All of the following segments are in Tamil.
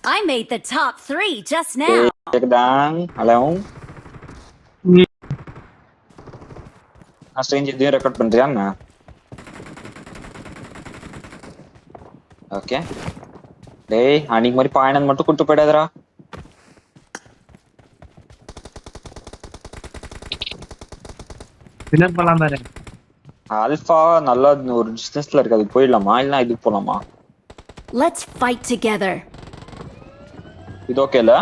I made the top 3 just now. கேக்குதாங் hello நான் ஸ்ட்ரேஞ்ச் இதையும் ரெக்கார்ட் பண்றியா என்ன ஓகே டேய் அன்னைக்கு மாதிரி பாயனன் மட்டும் கூட்டு போயிடாதடா என்ன பண்ணலாம் பாரு ஆல்பா நல்லா ஒரு டிஸ்டன்ஸ்ல இருக்கு அது போயிடலாமா இல்ல இது போலாமா Let's fight together. இது ஓகேல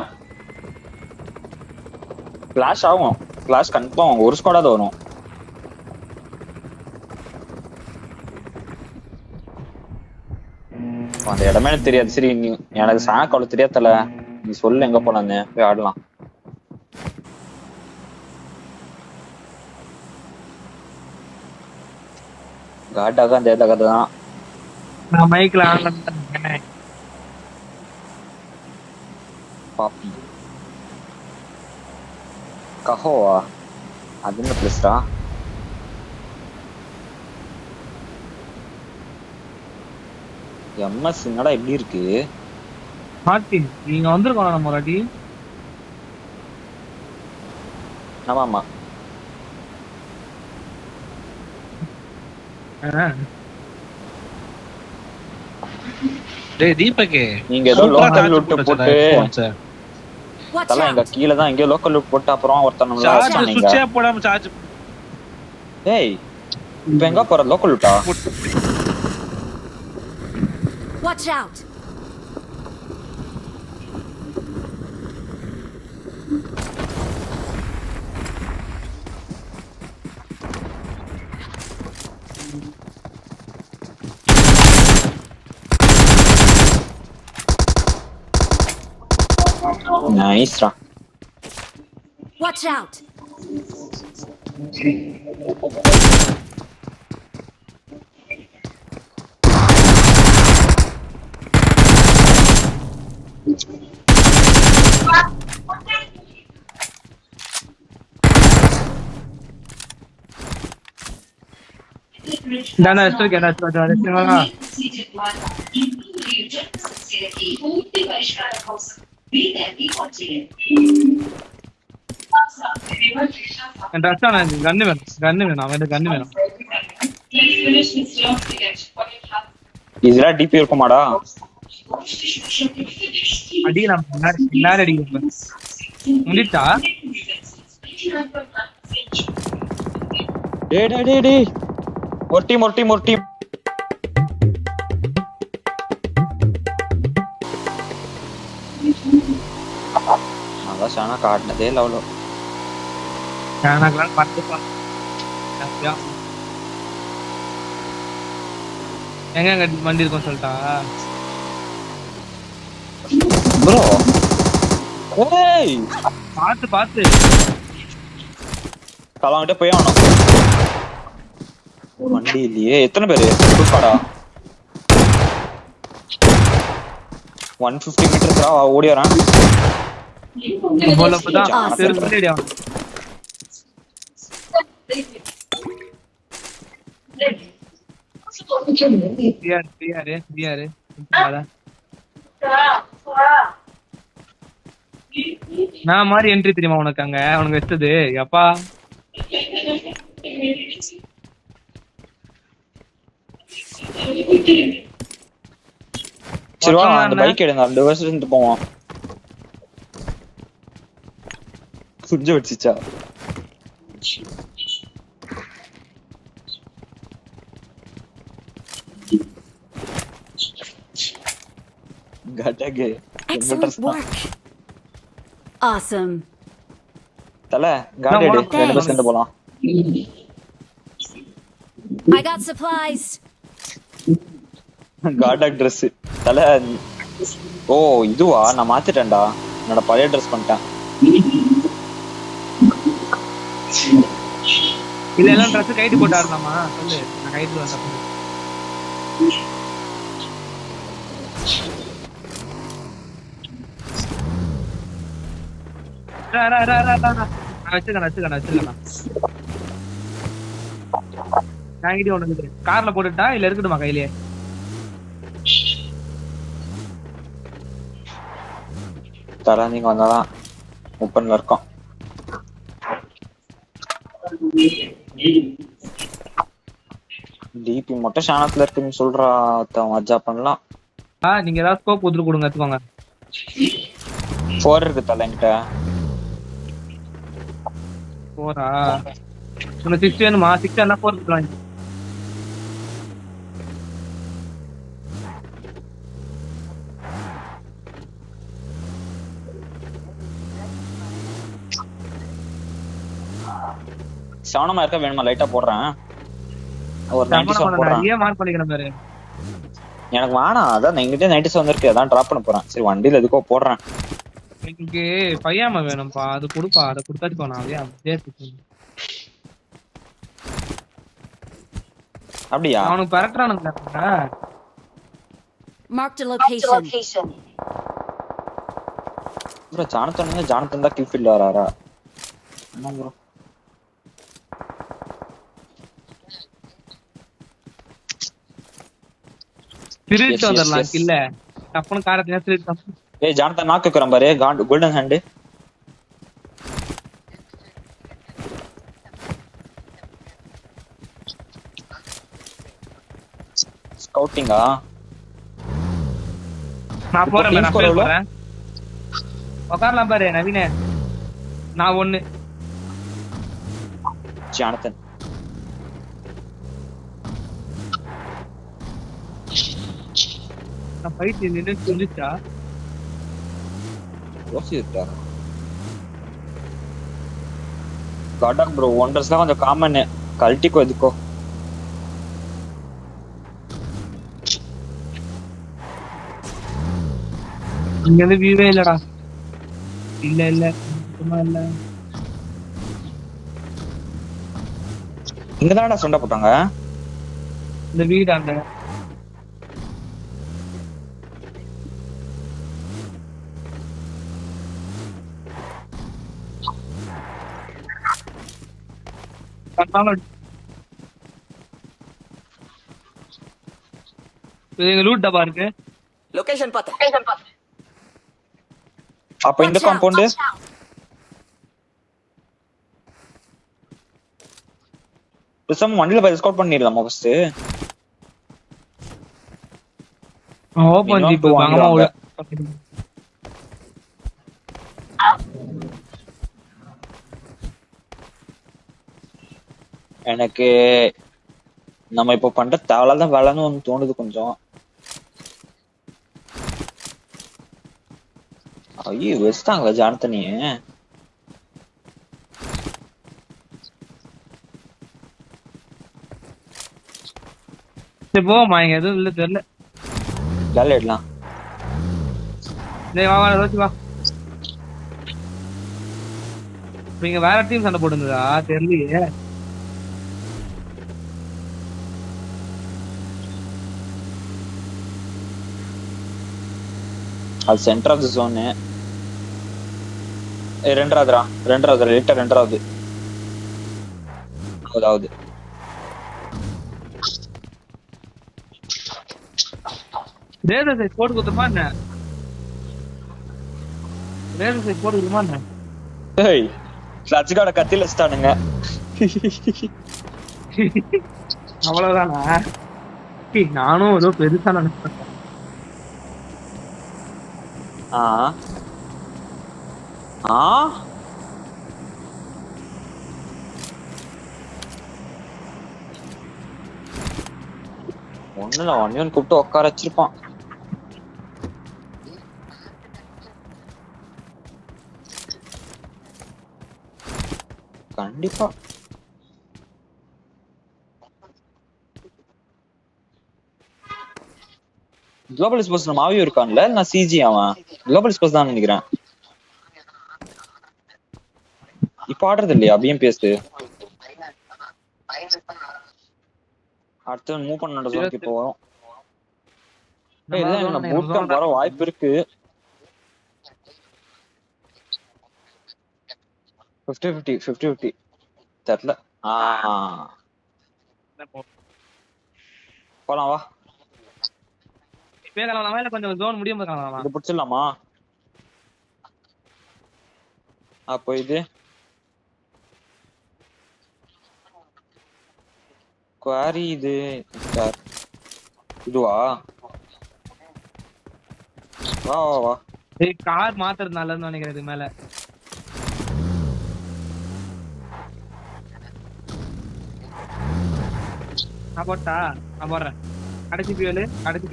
ஃபிளாஷ் ஆகும் ஃபிளாஷ் கன்ஃபார்ம் ஒரு ஸ்குவாடாவது வரும் அந்த இடமே எனக்கு தெரியாது சரி நீ எனக்கு சாணக்கு அவ்வளவு தெரியாதல நீ சொல்லு எங்க போலான்னு போய் ஆடலாம் காட்டாக அந்த ஏதா கதை தான் நான் மைக்ல ஆடலாம் பாப்பி கஹோவா அது என்ன பிளேஸ்டா எம்எஸ் என்னடா எப்படி இருக்கு மார்ட்டின் நீங்க வந்திருக்கோம் நம்ம ஒரு ஆமாமா டேய் தீபக் நீங்க ஏதோ லோக்கல் லூட் போட்டு தல எங்க கீழ தான் எங்க லோக்கல் லூட் போட்டு அப்புறம் ஒருத்தன் நம்மள அடிச்சானீங்க சுவிட்ச் போடாம சார்ஜ் ஏய் இப்போ எங்க போற லோக்கல் லூட்டா Watch out. Nice ra. Watch out. நான் எஸ்டர் கேடா கண்ணு வேணும் அவன் கண்ணு வேணும் இதெல்லாம் டிபி இருக்குமாடா அடிக்கலாம் எல்லாரும் அடிக்கலாம் முடிட்டா டேய் ஒரு டீம் நல்லா சானா காட்டினதே இல்ல அவ்வளோ சானாக்கெல்லாம் பார்த்துக்கலாம் எங்க வண்டி இருக்கும் சொல்லிட்டா ப்ரோ ஏய் பார்த்து கலாங்கிட்ட போய் ஆகணும் வண்டி இல்லையே எத்தனை பேரு சூப்பாடா 150 மீட்டர்ஸ்ரா ஓடி வரான் நான் மாதிரி என்ட்ரி தெரியுமா உனக்கு அங்க உனக்கு வச்சது எப்பா சரி வா அந்த பைக் எடுங்க அந்த வருஷம் இருந்து போவோம் சுஞ்ச வச்சிச்சா கட்டகே Excellent work. Awesome. தல காடி எடு ரெண்டு பஸ் சேர்ந்து போலாம் I got supplies. காடாக் Dress தல ஓ இதுவா நான் மாத்திட்டேன்டா என்னோட பழைய Dress பண்ணிட்டேன் இல்ல எல்லாம் Dress கைட்டு போட்டாருலாமா சொல்லு நான் கைட்டு வந்தேன் வச்சுக்கலாம் ஒண்ணு கார்ல போட்டுட்டா இல்ல இருக்கட்டுமா கையிலே தர நீங்க வந்தாதான் ஓப்பன்ல இருக்கோம். டிபி மட்டும் ஷானத்துல இருக்குன்னு சொல்றா மஜா பண்ணலாம். நீங்க ஏதாவது ஸ்கோப் கொடுத்துட்டு கொடுங்க எடுத்துக்கோங்க. 4 இருக்கு தல என்கிட்ட. 4ஆ? உனக்கு 6 வேணுமா? 6 வேணா 4 கொடுக்கலாம். சவனமா இருக்க வேணுமா? லைட்டா போடுறேன். ஒரு 97 போடுறேன். நிறைய மார்க் பண்ணிக்கிறேன் பாரு. எனக்கு வேணாம், அதான் என்கிட்ட 97 இருக்கு, அதான் டிராப் பண்ண போறேன். சரி வண்டியில எதுக்கோ போடுறேன். எனக்கு பையாம வேணும்பா, அது கொடுப்பா, அதை கொடுத்தாச்சு போனா. அப்படியா? அவனுக்கு பரட்டுறானுங்க. Marked a location. Bro Jonathan தான் கில் ஃபீல்ட் வராரா? என்ன ப்ரோ திருட்டு வந்துடலாம் இல்ல? டப்புனு காரத்தையா திருட்டு. ஏய் ஜானத்தன் நாக்கு வைக்கிறேன் பாரு, கோல்டன் ஹேண்ட். ஸ்கவுட்டிங்கா? நான் போறேன். உட்காரலாம் பாரு நவீன. நான் 1 ஜானத்தன் நான் ஃபைட் நின்னு சொல்லிச்சா யோசிச்சுட்டா. காடாக் ப்ரோ ஒண்டர்ஸ்லாம் கொஞ்சம் காமன், கல்ட்டிக்கோ எதுக்கோ. இங்க வந்து வியூவே இல்லடா. இல்ல சும்மா இல்ல. இங்கதான்டா சொண்டை போட்டாங்க இந்த வீடு. அந்த லூட் டப்பா இருக்கு. லொகேஷன் பார்த்தேன். அப்ப இந்த காம்பவுண்ட் பேசாம வண்டியில போய் ஸ்கவுட் பண்ணிடலாமா ஃபர்ஸ்ட்? ஓபன் ஜீப் வாங்கமா உள்ள. எனக்கு நம்ம இப்ப பண்ற தேவையில்லாத வேலைன்னு ஒண்ணு தோணுது கொஞ்சம். ஐயோ வச்சுட்டாங்களா ஜானத்தனிய? சரி போமா, இங்க எதுவும் இல்ல தெரியல. வேலை எடுலாம். வா ரோசி வா. நீங்க வேற டீம் சண்டை போடுங்கடா, தெரியலையே. அது சென்டர் ஆஃப் தி ஜோன். ரெண்டாவது லைட்டா ரெண்டாவது அதாவது ரேசர் சைஸ் போட்டு கொடுத்துமா என்ன? ரேசர் சைஸ் போட்டு கொடுத்துமா என்ன? ஏய் கிளட்ச்காட கத்தில வச்சிட்டானுங்க. அவ்வளவுதானா? நானும் ஏதோ பெருசா நினைச்சேன். ஒண்ணுல ஒன்னியன் கூப்பிட்டு உட்கார வச்சிருப்பான். கண்டிப்பா குளோபல் ஸ்போர்ட்ஸ் மாவியும் இருக்கான்ல. நான் சிஜி அவன் குளோபல் ஸ்போர்ட்ஸ் தான் நினைக்கிறேன். இப்ப ஆடுறது இல்லையா பிஎம்பிஎஸ்? அடுத்து மூவ் பண்ண ஜோனுக்கு இப்போ வரும். இல்ல பூட் கேம்ப் வர வாய்ப்பு இருக்கு. 50-50 தெரியல. போலாம் வா. இப்பே கிளம்பலாமா இல்ல கொஞ்சம் ஜோன் முடியும் போது கிளம்பலாமா? இது பிடிச்சிடலாமா? அப்போ இது குவாரி இது இதுவா? வா வா வா. ஏய் கார் மாத்துறது நல்லதுன்னு நினைக்கிறேன் இதுக்கு மேல. நான் போட்டா நான் போடுறேன். கடைசி பியூல்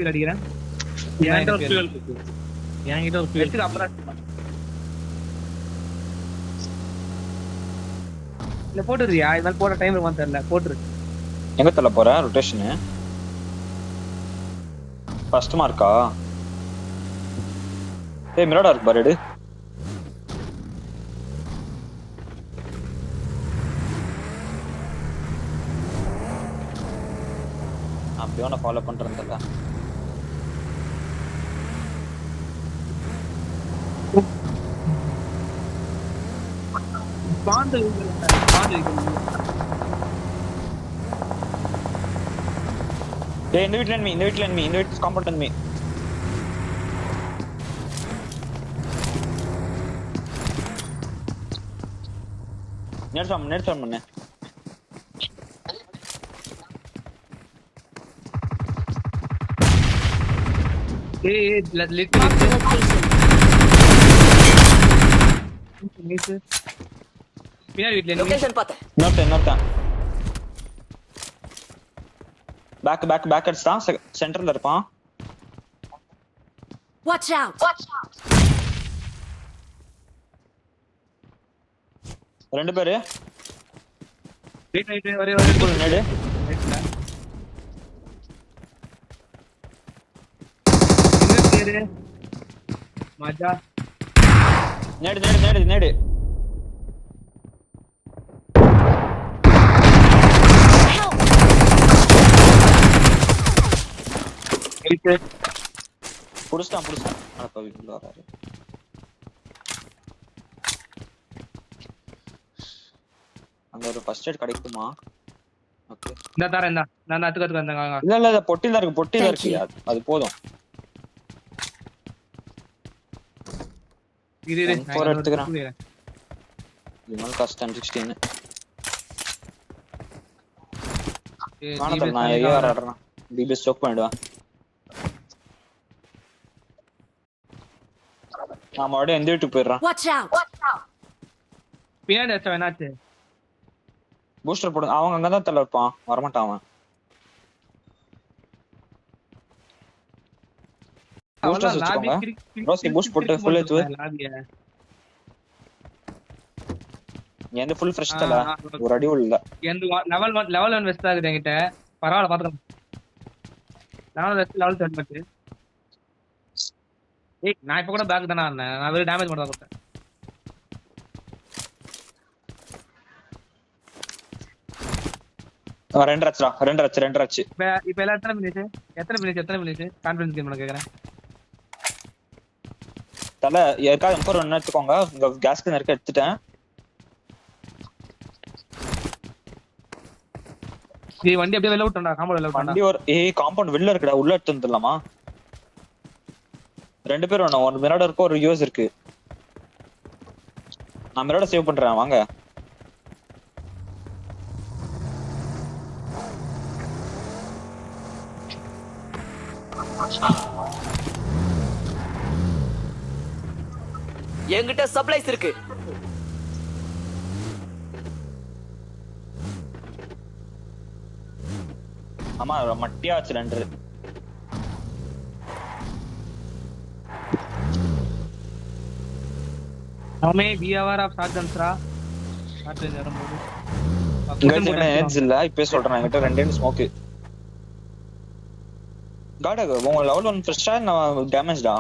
அடிக்கிறேன். என்கிட்ட ஒரு fuel இருக்கு. என்கிட்ட ஒரு fuel. எடுத்துக்க அப்புறம் இல்ல போட்டுறியா? இதனால போட டைம் இருக்குமா தெரியல. போட்டுரு. எங்க தள்ள போற ரொட்டேஷன்? ஃபர்ஸ்ட் மார்க்கா? ஏய் மிராடா இருக்கு பாரு. எடு. அப்படியே நான் ஃபாலோ பண்றேன் தல. பாண்டு ஏய் இந்த வீட்ல enemy, இந்த வீட்டு காம்பவுண்ட் enemy. நேர்ச்சம் பண்ணு. ஏய் லிட் பின்னாடி வீட்ல லொகேஷன் பார்த்தேன். இன்னொருத்தன் பேக் அடிச்சான். சென்டர்ல இருப்பான். Watch out! ரெண்டு பேரு வெயிட் ஒரே நேடு. மஜா நேடு. புடிச்சிட்டான். அடப்பா வீட்டுல வராரு. அங்க ஒரு ஃபர்ஸ்ட் எய்ட் கிடைக்குமா? ஓகே இந்த தரேன். நான் அதுக்கு வந்தாங்க. இல்ல பொட்டில இருக்கு. அது போதும். இரு M4 எடுத்துக்கிறேன். இதுமாதிரி கஷ்டம் 16. நான் ஏஆர் ஆடுறேன். டிபிஎஸ் ஸ்டாக் பண்ணிடுவேன். நான் மறுபடியும் எந்த வீட்டுக்கு போயிடுறேன். Watch out! பின்னாடி வச்சா என்னாச்சு? பூஸ்டர் போடு. அவங்க அங்கதான் தள்ள இருப்பான். வரமாட்டான் அவன். பூஸ்டர் வச்சுக்கோங்க. ரோசி பூஸ்ட் போட்டு ஃபுல் ஏத்து. எந்த ஃபுல் ஃப்ரெஷ் தல. ஒரு அடி இல்ல. எந்த லெவல் 1 வெஸ்ட் ஆகுது என்கிட்ட. பரவாயில்ல பாத்துக்கலாம். லெவல் வெஸ்ட் லெவல் 10 மட்டும். ஏய் நான் இப்ப கூட பேக் தான ஆனேன். நான் வெறும் டேமேஜ் மட்டும் தான் கொடுத்தேன். ரெண்டு ரச்சு. இப்ப எல்லாம் எத்தனை மினிட் கான்ஃபிடன்ஸ் கேம் கேக்குறேன். தல யாருக்காவது M4 ஒன்னு எடுத்துக்கோங்க. இங்க கேஸ்க்கு நெருக்க எடுத்துட்டேன். நீ வண்டி அப்படியே வெளில விட்டடா. காம்பவுண்ட் வெளில விட்டடா. வண்டி ஒரு காம்பவுண்ட் வெளில இருக்குடா. உள்ள எடுத்து வந்துடலாமா? ரெண்டு பேரும் வேணும். ஒரு மிராடர் இருக்கு, ஒரு யூஎஸ் இருக்கு. நான் மிராடர் சேவ் பண்றேன். வாங்க. என்கிட்ட சப்ளைஸ் இருக்கு. ஆமா மட்டியா வச்சு ரெண்டு. நாமே விஆர் ஆஃப் ஷாட்கன்ஸ்ரா. ஷாட்கன் வரும்போது இங்க ஏஜ் இல்ல. இப்பவே சொல்றேன். என்கிட்ட ரெண்டு ஸ்மோக். காடா உங்க லெவல் 1 ஃப்ரெஷ்ஷா நான் டேமேஜ்டா.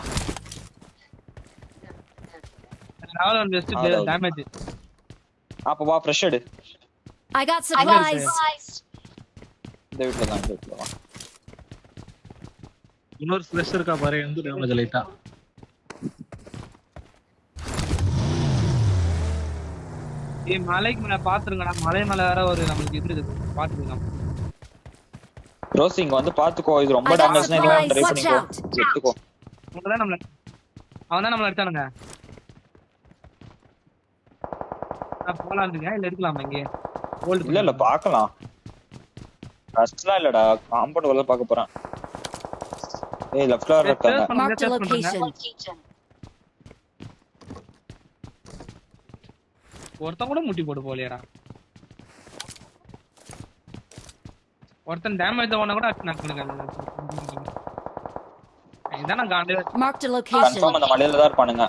Level 1 west damage. அப்ப வா ஃப்ரெஷ் எடு. I got supplies. இந்த வீட்ல தான் வா. இன்னொரு ஃப்ரெஷ் இருக்கா பாரு. வந்து டேமேஜ் லைட்டா. ஏய் மலைக்கு மேல பாத்துருங்கடா. மலை மேல வேற ஒரு நமக்கு இது இருக்கு. பாத்துருங்க. ரோசி இங்க வந்து பாத்துக்கோ. இது ரொம்ப டேமேஜ்னா இங்க ட்ரை பண்ணிக்கோ. எடுத்துக்கோ. அவன் தான் நம்மள அடிச்சானுங்க. நான் போலான்னு இருக்கேன் இல்ல இருக்கலாமா இங்கே ஹோல்ட் இல்ல இல்ல பாக்கலாம். கஷ்டலாம் இல்லடா, காம்பவுண்ட் உள்ள பாக்க போறேன். ஏய் லெஃப்ட்ல இருக்காங்க. Marked a location. ஒருத்தன் கூட முட்டி போட்டு போலியடா. ஒருத்தன் டேமேஜ் ஆவன கூட அட் நாக் பண்ணுங்க. இதான காண்டே. Marked a location. கன்ஃபார்ம் அந்த மலையில தான் இருப்பானுங்க.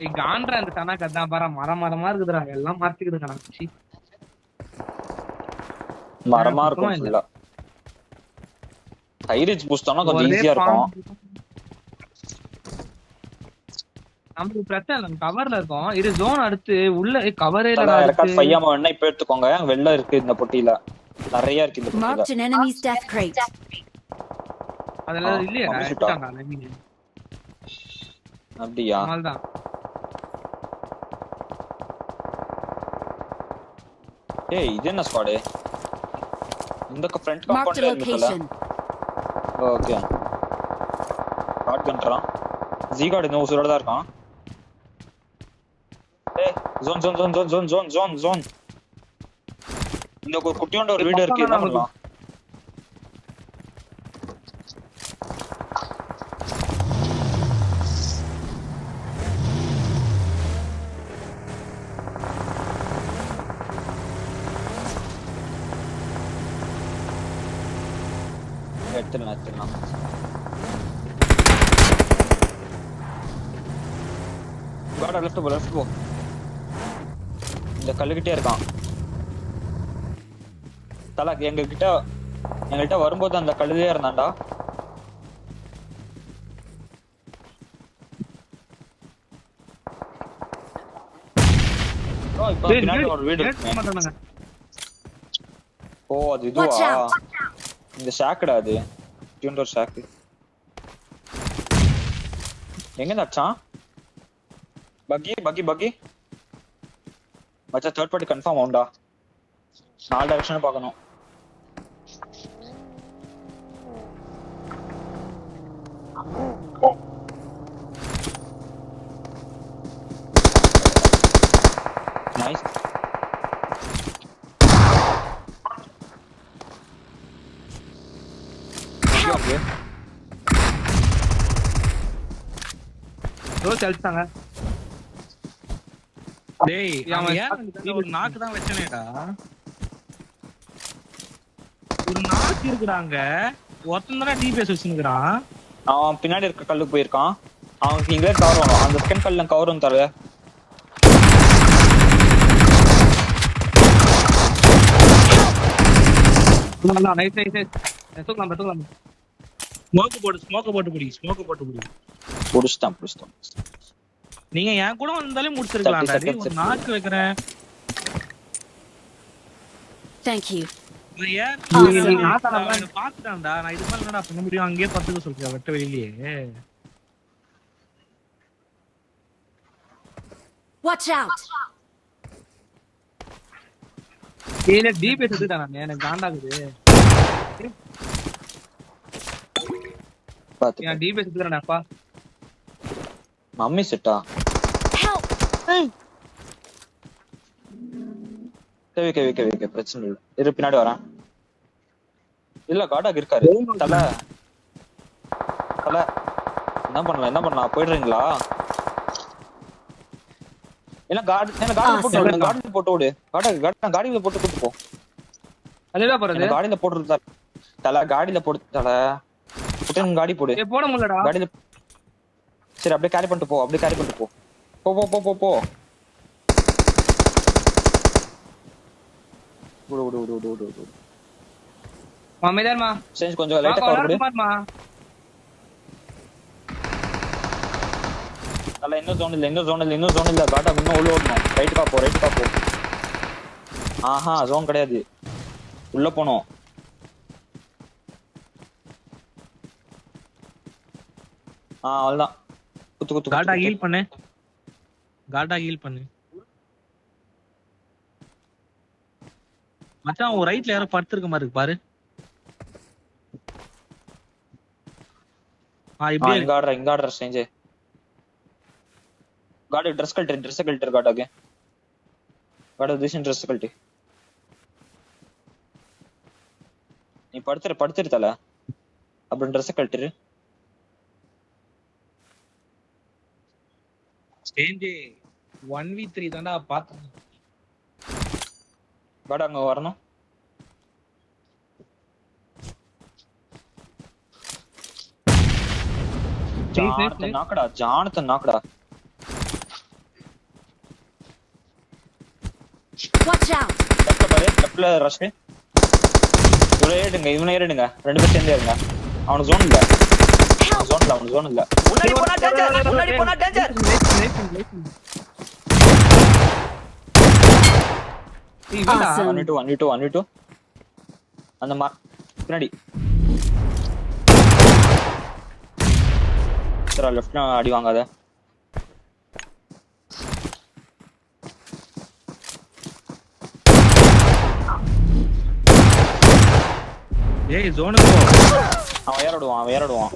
ஏய் காண்ட்ற அந்த தனக்கு அதான் பாற மரமா இருக்குதுடா. எல்லாம் மாத்திக்கிடுங்கடா. சி. மரமா இருக்கும் ஃபுல்லா. ஹைரேஜ் பூஸ்ட் ஆனா கொஞ்சம் ஈஸியா இருக்கும். நமக்கு பிரச்சனை இல்ல, கவர்ல இருக்கும். இது ஜோன் அடுத்து உள்ள கவரே இல்ல. ரெக்கார்ட் பையாம வேணா இப்ப எடுத்துக்கோங்க. வெள்ள இருக்கு இந்த பொட்டில. நிறைய இருக்கு இந்த பொட்டில. Marked an enemy's death crate. அதெல்லாம் இல்லையா? எடுத்தாங்க அப்படியா? அவ்வளவுதான். ஏய் இது என்ன ஸ்குவாட்? இந்த ஃப்ரண்ட் Marked a காம்பவுண்ட்ல இருக்குல. location. ஓகே. ஷாட் கன்றான். ஜீகார்ட் இன்னும் உசுரோட தான் இருக்கான். ஏய் John John John John John John John John. இந்த ஒரு குட்டியோண்ட ஒரு வீடு இருக்கு, என்ன பண்ணலாம்? எடுத்துடலாம். காடா லெஃப்ட் போ. இந்த கல்லுகிட்டே இருக்கான். தலக் எங்ககிட்ட வரும்போது அந்த கல்லுலயே இருந்தான்டா. இப்போ பின்னாடி ஒரு வீடு இருக்கு. ஓ அது இதுவா? இந்த ஷாக்குடா அது. டியூண்டர் ஷாக்கு. எங்க நச்சான்? பக்கி மச்சா தேர்ட் பார்ட்டி கன்ஃபார்ம் ஆவும்டா. 4 டைரக்ஷன் பார்க்கணும். நைஸ். ஓகே ரோஸ் அடிச்சாங்க. டேய் அவன் ஒரு நாக்கு தான் வெச்சனேடா. ஒரு நாக்கு இருக்குறாங்க. ஒருத்தன் தான டிபிஎஸ் வச்சிருக்கான். அவன் பின்னாடி இருக்க கல்லுக்கு போயிருக்கான். அவனுக்கு இங்கே கவர் வரும். அந்த செகண்ட் கல்ல கவரும் தர. நைஸ். தூக்கலாம். ஸ்மோக் போட்டு புடி. புடிச்சிட்டான். நீங்க என் கூட வந்தாலே முடிச்சிருக்கலாம். ஒரு நாக்கு வைக்கிறேன். Thank you. பாத்துட்டான்டா. நான் இது மாதிரி என்னடா பண்ண முடியும்? அங்கேயே பத்துக்க சொல்றியா வெட்ட வெளியிலேயே? Watch out. ஏலே டிபிஎஸ் எடுத்துடா. நான் எனக்கு காண்டாகுது. பாத்து. நான் டிபிஎஸ் எடுத்துறேன்ப்பா. மம்மி செட்டா. Help. கேவி பிரச்சனை இல்ல. இரு பின்னாடி வரேன். இல்ல காடாக்கு இருக்காரு. தல என்ன பண்ணலாம்? போயிடுறீங்களா? என்ன காடில போட்டு விடு. காடியில போட்டு கூட்டு போ. அதுதான் போறது. காடியில போட்டு தல காடியில போடு. தல புட்டன் காடி போடு. போட முடியலடா. காடியில சரி அப்படியே கேரி பண்ணிட்டு போ. போ. விடு. மாமேதான்மா சேஞ்ச் கொஞ்சம் லைட்டா கவர் கொடு. தல இன்னும் ஜோன் இல்ல. காடா இன்னும் உள்ள ஓடணும். ரைட் போ. ஆஹா ஜோன் கிடையாது. உள்ள போணும். அவ்வளவுதான். குத்து காடா ஹீல் பண்ணு. மச்சான் ஒரு ரைட்ல யாரோ படுத்துருக்க மாதிரி இருக்கு பாரு. இப்படியே இங்க ஆடுற ஸ்டேஞ்சு காடு ட்ரெஸ் கழட்டு காடாக்கு காடு திசன் ட்ரெஸ் கழட்டு நீ படுத்துரு தல அப்புறம் ட்ரெஸ் கழட்டுரு ஸ்டேஞ்சு 1v3 தான்டா பாத்து காடு அங்க வரணும் ஜானத்தன் நாக்கடா Watch out! லெஃப்ட்ல பாரு லெஃப்ட்ல ரஷ் இவனை ஏறிடுங்க ரெண்டு பேரும் சேர்ந்தே இருங்க அவனுக்கு ஜோன் இல்ல அவனுக்கு ஜோன் இல்ல முன்னாடி போனா டேஞ்சர் Awesome. 1v2 அந்த பின்னாடி சரா லெஃப்ட்ல அடி வாங்காத ஏய் ஜோனுக்கு போ அவன் ஏறிடுவான்